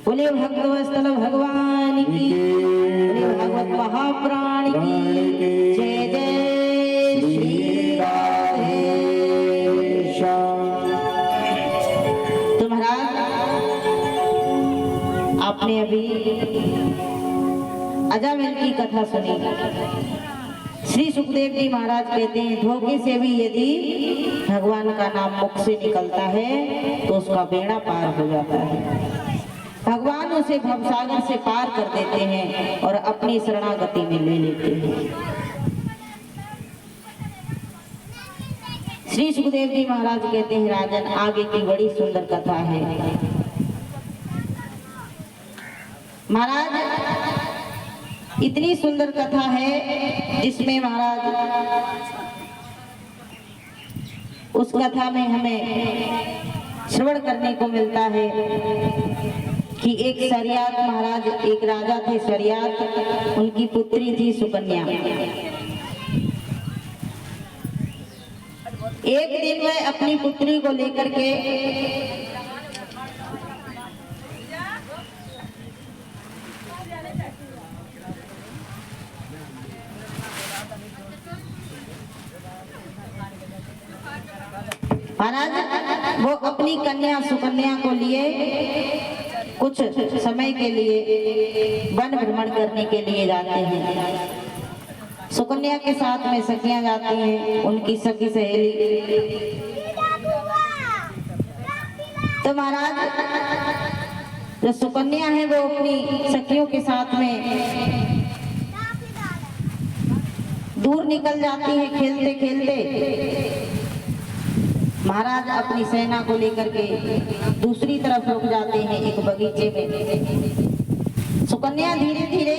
बोले भक्तवत्सल भगवान की, बोले भागवत महाप्राण की जय जय श्री राधेश्याम। तो महाराज आपने अभी अजामिल की कथा सुनी। श्री सुखदेव जी महाराज कहते हैं धोखे से भी यदि भगवान का नाम मुख से निकलता है तो उसका बेड़ा पार हो जाता है। भगवान उसे भवसागर से पार कर देते हैं और अपनी शरणागति में ले लेते हैं। श्री सुखदेव जी महाराज कहते हैं राजन आगे की बड़ी सुंदर कथा है। महाराज इतनी सुंदर कथा है जिसमें महाराज उस कथा में हमें श्रवण करने को मिलता है कि एक शरियात महाराज, एक राजा थे शरियात, उनकी पुत्री थी सुकन्या। एक दिन वह अपनी पुत्री को लेकर के महाराज वो अपनी कन्या सुकन्या को लिए कुछ समय के लिए वन भ्रमण करने के लिए जाते हैं। सुकन्या के साथ में सखियां जाती हैं, उनकी सखी सहेली। तो महाराज जो सुकन्या है वो अपनी सखियों के साथ में दूर निकल जाती है खेलते खेलते। महाराज अपनी सेना को लेकर के दूसरी तरफ रुक जाते हैं एक बगीचे में। सुकन्या धीरे धीरे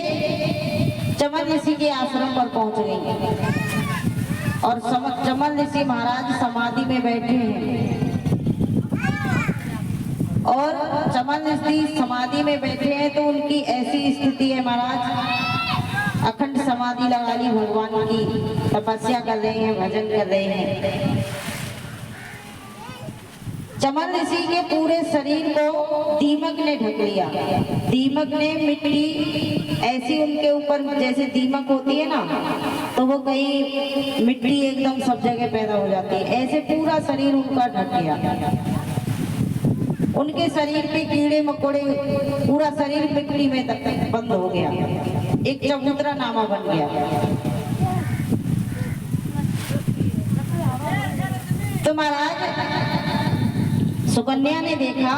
चमन ऋषि के आश्रम पर पहुंच गई और चमन ऋषि महाराज समाधि में बैठे हैं। और चमन ऋषि समाधि में बैठे हैं तो उनकी ऐसी स्थिति है महाराज, अखंड समाधि लगा ली, भगवान की तपस्या कर रहे हैं, भजन कर रहे हैं। चमन ऋषि के पूरे शरीर को दीमक ने ढक लिया। दीमक ने मिट्टी ऐसी उनके ऊपर, जैसे दीमक होती है ना, तो वो कहीं मिट्टी एकदम सब जगह पैदा हो जाती है, ऐसे पूरा शरीर उनका ढक गया। उनके शरीर पे कीड़े मकोड़े, पूरा शरीर मिट्टी में बंद हो गया, एक चबूतरा नामा बन गया। तो महाराज सुकन्या ने देखा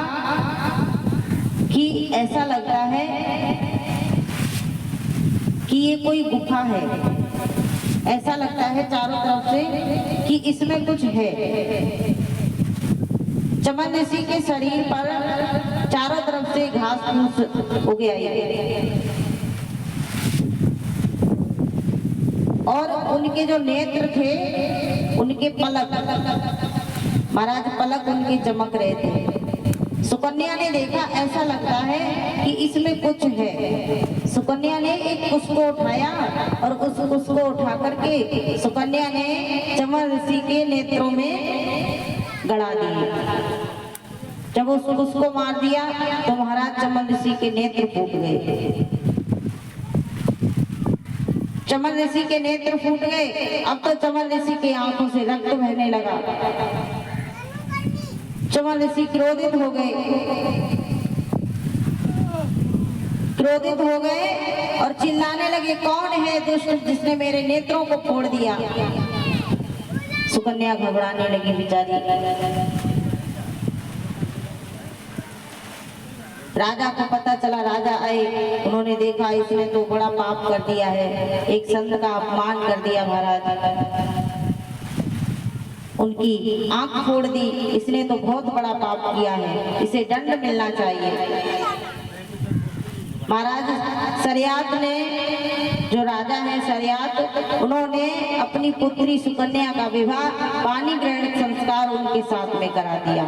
कि ऐसा लगता है कि ये कोई गुफा है, ऐसा लगता है चारों तरफ से कि इसमें कुछ है। चमन ऋषि के शरीर पर चारों तरफ से घास फूस हो गया और उनके जो नेत्र थे, उनके पलक महाराज, पलक उनके चमक रहे थे। सुकन्या ने देखा ऐसा लगता है कि इसमें कुछ है। सुकन्या ने एक कुश को उठाया और उस कुश को उठा करके सुकन्या ने चमन ऋषि के नेत्रों में गड़ा दिया। जब उस कुश को मार दिया तो महाराज चमन ऋषि के नेत्र फूट गए। चमन ऋषि के नेत्र फूट गए। अब तो चमन ऋषि की आंखों से रक्त बहने लगा। चमन ऋषि क्रोधित हो गए, और चिल्लाने लगे, कौन है दुष्ट जिसने मेरे नेत्रों को फोड़ दिया। सुकन्या घबराने लगी बेचारी। राजा को पता चला, राजा आए, उन्होंने देखा इसने तो बड़ा पाप कर दिया है, एक संत का अपमान कर दिया महाराज, उनकी आंख फोड़ दी, इसने तो बहुत बड़ा पाप किया है, इसे दंड मिलना चाहिए। महाराज शरियात ने, जो राजा है शरियात, उन्होंने अपनी पुत्री सुकन्या का विवाह पानी ग्रहण संस्कार उनके साथ में करा दिया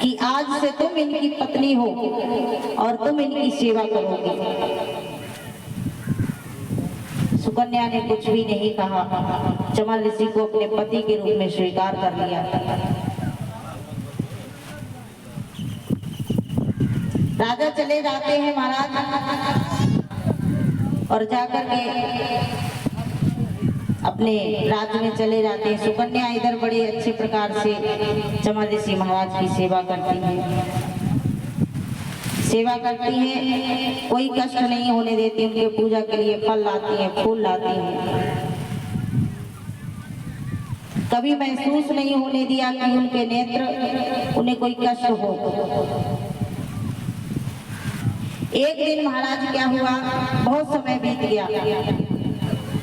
कि आज से तुम इनकी पत्नी हो और तुम इनकी सेवा करोगी। सुकन्या ने कुछ भी नहीं कहा, चमन ऋषि को अपने पति के रूप में स्वीकार कर लिया। राजा चले जाते हैं महाराज और जाकर के अपने राज्य में चले जाते हैं। सुकन्या इधर बड़े अच्छे प्रकार से चमन ऋषि महाराज की सेवा करती हैं, कोई कष्ट नहीं होने देती, उनके पूजा के लिए फल लाती हैं, फूल लाती हैं। कभी महसूस नहीं होने दिया कि उनके नेत्र उन्हें कोई कष्ट हो। एक दिन महाराज क्या हुआ, बहुत समय बीत गया।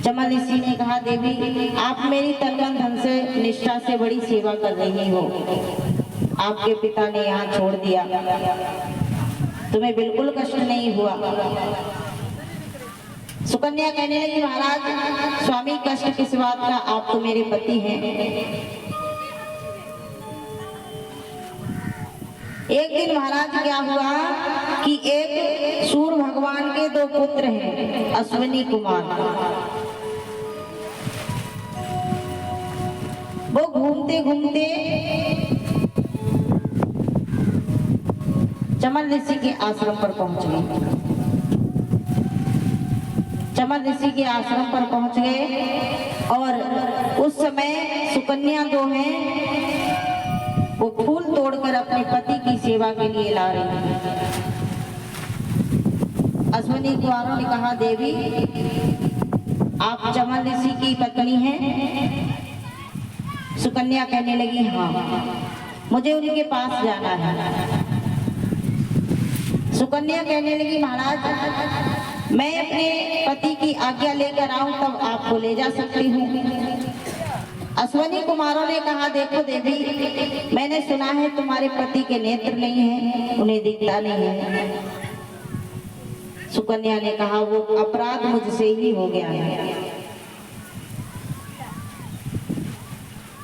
चमन ऋषि ने कहा, देवी आप मेरी तन मन धन से निष्ठा से बड़ी सेवा कर रही हो, आपके पिता ने यहाँ छोड़ दिया, तुम्हें बिल्कुल कष्ट नहीं हुआ। सुकन्या कहने लगी, महाराज स्वामी कष्ट किस बात का, आप तो मेरे पति हैं। एक दिन महाराज क्या हुआ कि एक सूर्य भगवान के दो पुत्र हैं, अश्विनी कुमार। वो घूमते घूमते चमन ऋषि के आश्रम पर पहुंच गए। चमन ऋषि के आश्रम पर पहुंच गए और उस समय सुकन्या जो है वो फूल तोड़कर अपने पति की सेवा के लिए ला रही है। अश्विनी कुमारों ने कहा, देवी आप चमन ऋषि की पत्नी हैं? सुकन्या कहने लगी, हाँ मुझे उनके पास जाना है। सुकन्या कहने लगी, महाराज मैं अपने पति की आज्ञा लेकर आऊं तब आपको ले जा सकती हूँ। अश्विनी कुमारों ने कहा, देखो देवी मैंने सुना है तुम्हारे पति के नेत्र नहीं है, उन्हें दिखता नहीं है। सुकन्या ने कहा, वो अपराध मुझसे ही हो गया है।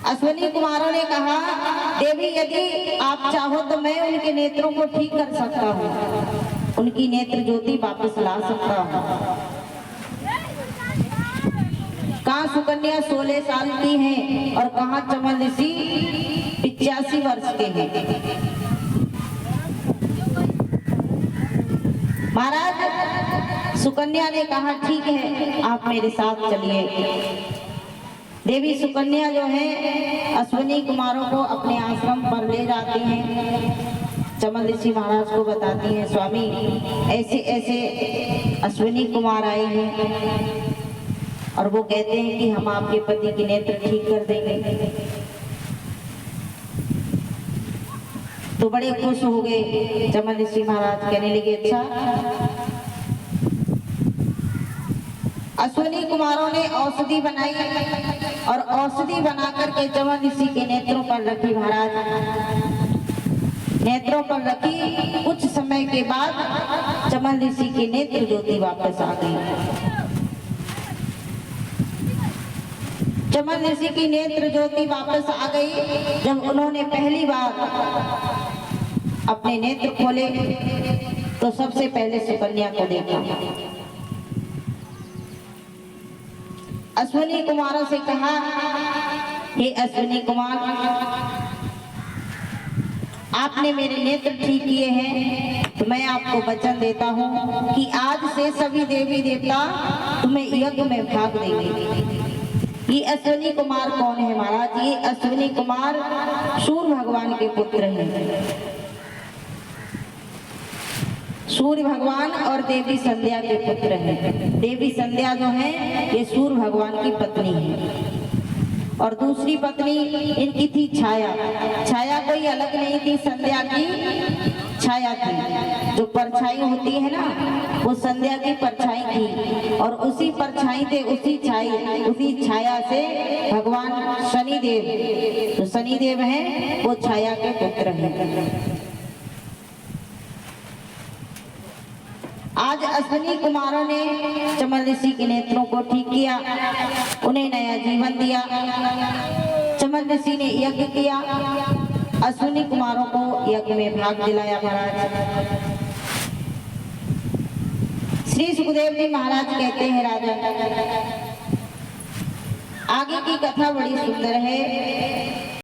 अश्विनी कुमारों ने कहा, देवी यदि आप चाहो तो मैं उनके नेत्रों को ठीक कर सकता हूँ, उनकी नेत्र ज्योति वापस ला सकता हूँ। कहाँ सुकन्या 16 साल की है और कहाँ चमन ऋषि 85 वर्ष के हैं। महाराज सुकन्या ने कहा, ठीक है आप मेरे साथ चलिए। देवी सुकन्या जो है अश्विनी कुमारों को अपने आश्रम पर ले जाती हैं। चमन ऋषि महाराज को बताती हैं, स्वामी ऐसे ऐसे अश्विनी कुमार आए हैं और वो कहते हैं कि हम आपके पति की नेत्र ठीक कर देंगे। तो बड़े खुश हो गए। चमन ऋषि महाराज कहने लगे, अच्छा। अश्विनी कुमारों ने औषधि बनाई और औषधि बना करके चमन ऋषि के नेत्रों पर रखी। महाराज नेत्रों पर रखी, कुछ समय के बाद चमन ऋषि की नेत्र ज्योति वापस आ गई। चमन ऋषि की नेत्र ज्योति वापस आ गई। जब उन्होंने पहली बार अपने नेत्र खोले तो सबसे पहले सुकन्या को देखा। अश्विनी कुमारों से कहा, हे अश्विनी कुमार आपने मेरे नेत्र ठीक किए हैं तो मैं आपको वचन देता हूँ कि आज से सभी देवी देवता तुम्हें यज्ञ में भाग देंगे। ये अश्विनी कुमार कौन है महाराज? ये अश्विनी कुमार सूर्य भगवान के पुत्र हैं। सूर्य भगवान और देवी संध्या के पुत्र हैं। देवी संध्या जो है ये सूर्य भगवान की पत्नी है और दूसरी पत्नी इनकी थी छाया। छाया कोई अलग नहीं थी, संध्या की छाया थी। जो परछाई होती है ना, वो संध्या की परछाई थी और उसी परछाई से उसी छाया से भगवान शनिदेव, जो शनिदेव हैं वो छाया के पुत्र हैं। आज अश्विनी कुमारों ने चमन ऋषि के नेत्रों को ठीक किया, उन्हें नया जीवन दिया। चमन ऋषि ने यज्ञ किया, अश्विनी कुमारों को यज्ञ में भाग दिलाया। महाराज श्री सुखदेव जी महाराज कहते हैं, राजा आगे की कथा बड़ी सुंदर है।